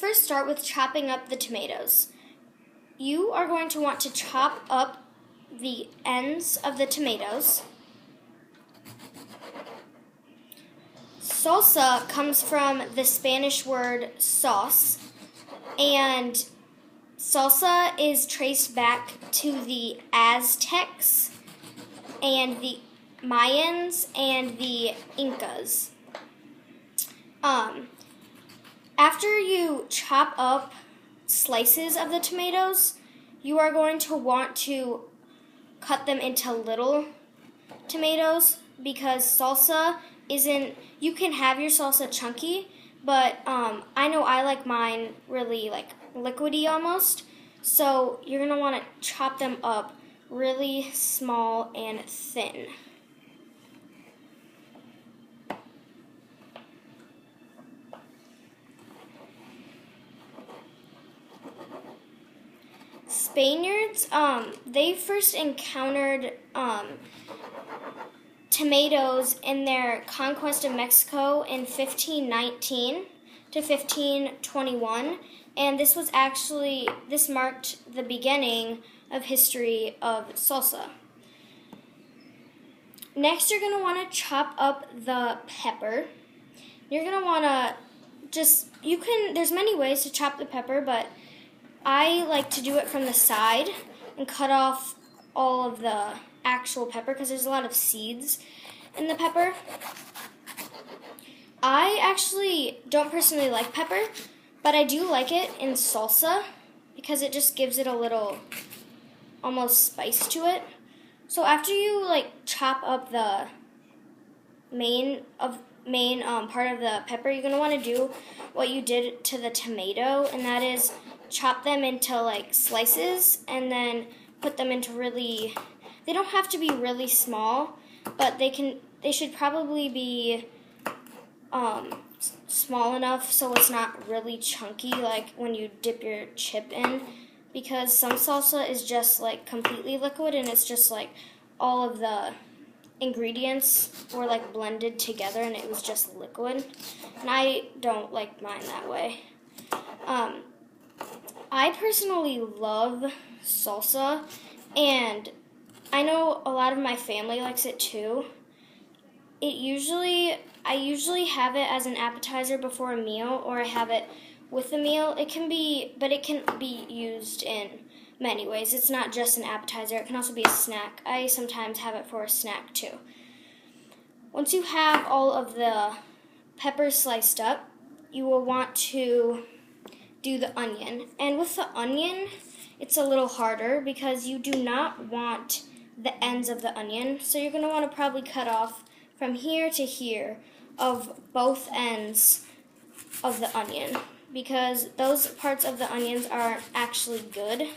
first start with chopping up the tomatoes. You are going to want to chop up the ends of the tomatoes. Salsa comes from the Spanish word sauce, and salsa is traced back to the Aztecs and the Mayans and the Incas. After you chop up slices of the tomatoes, you are going to want to cut them into little tomatoes because salsa isn't, you can have your salsa chunky, but I know I like mine really like liquidy almost, so you're going to want to chop them up really small and thin. Spaniards, they first encountered tomatoes in their conquest of Mexico in 1519 to 1521, and this marked the beginning of history of salsa. Next, you're going to want to chop up the pepper. You're going to want to there's many ways to chop the pepper, but I like to do it from the side and cut off all of the actual pepper because there's a lot of seeds in the pepper. I actually don't personally like pepper, but I do like it in salsa because it just gives it a little almost spice to it. So after you chop up the main part of the pepper, you're going to want to do what you did to the tomato, and that is chop them into slices and then put them into they don't have to be really small, but they should probably be small enough so it's not really chunky like when you dip your chip in, because some salsa is just completely liquid and it's just all of the ingredients were blended together and it was just liquid, and I don't like mine that way. I personally love salsa, and I know a lot of my family likes it too. I usually have it as an appetizer before a meal, or I have it with a meal. It can be used in many ways. It's not just an appetizer. It can also be a snack. I sometimes have it for a snack too. Once you have all of the peppers sliced up, you will want to do the onion. And with the onion, it's a little harder because you do not want the ends of the onion. So you're going to want to probably cut off from here to here of both ends of the onion, because those parts of the onions aren't actually good.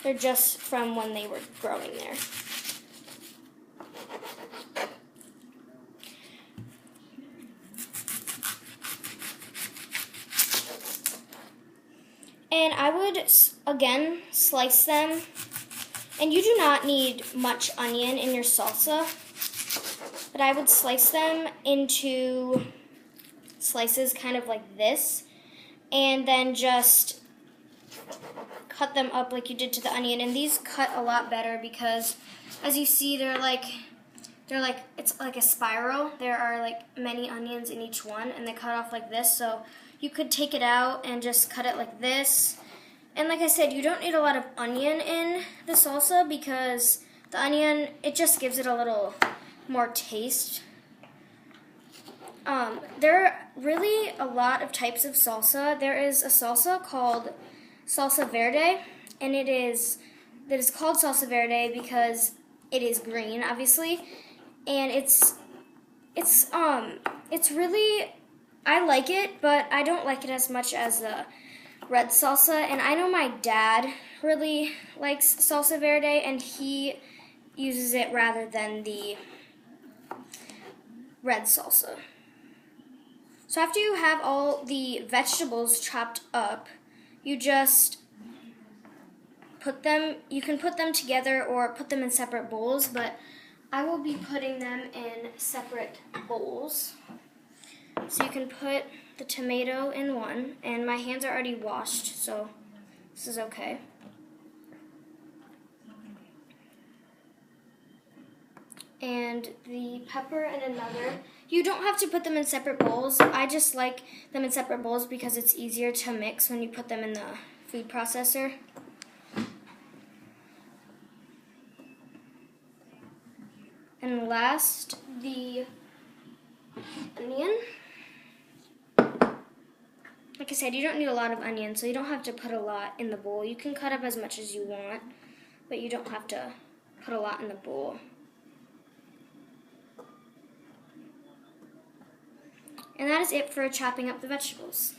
They're just from when they were growing there. And I would, again, slice them. And you do not need much onion in your salsa, but I would slice them into slices kind of like this, and then just cut them up like you did to the onion. And these cut a lot better because, as you see, it's like a spiral. There are many onions in each one, and they cut off like this, so you could take it out and just cut it like this. And like I said, you don't need a lot of onion in the salsa because the onion, it just gives it a little more taste. There are really a lot of types of salsa. There is a salsa called salsa verde, and it is called salsa verde because it is green, obviously. And it's really, I like it, but I don't like it as much as the red salsa. And I know my dad really likes salsa verde, and he uses it rather than the red salsa. So after you have all the vegetables chopped up, you just you can put them together or put them in separate bowls, but I will be putting them in separate bowls. So you can put the tomato in one, and my hands are already washed, so this is okay. And the pepper in another. You don't have to put them in separate bowls. I just like them in separate bowls because it's easier to mix when you put them in the food processor. And last, the onion. Like I said, you don't need a lot of onion, so you don't have to put a lot in the bowl. You can cut up as much as you want, but you don't have to put a lot in the bowl. And that is it for chopping up the vegetables.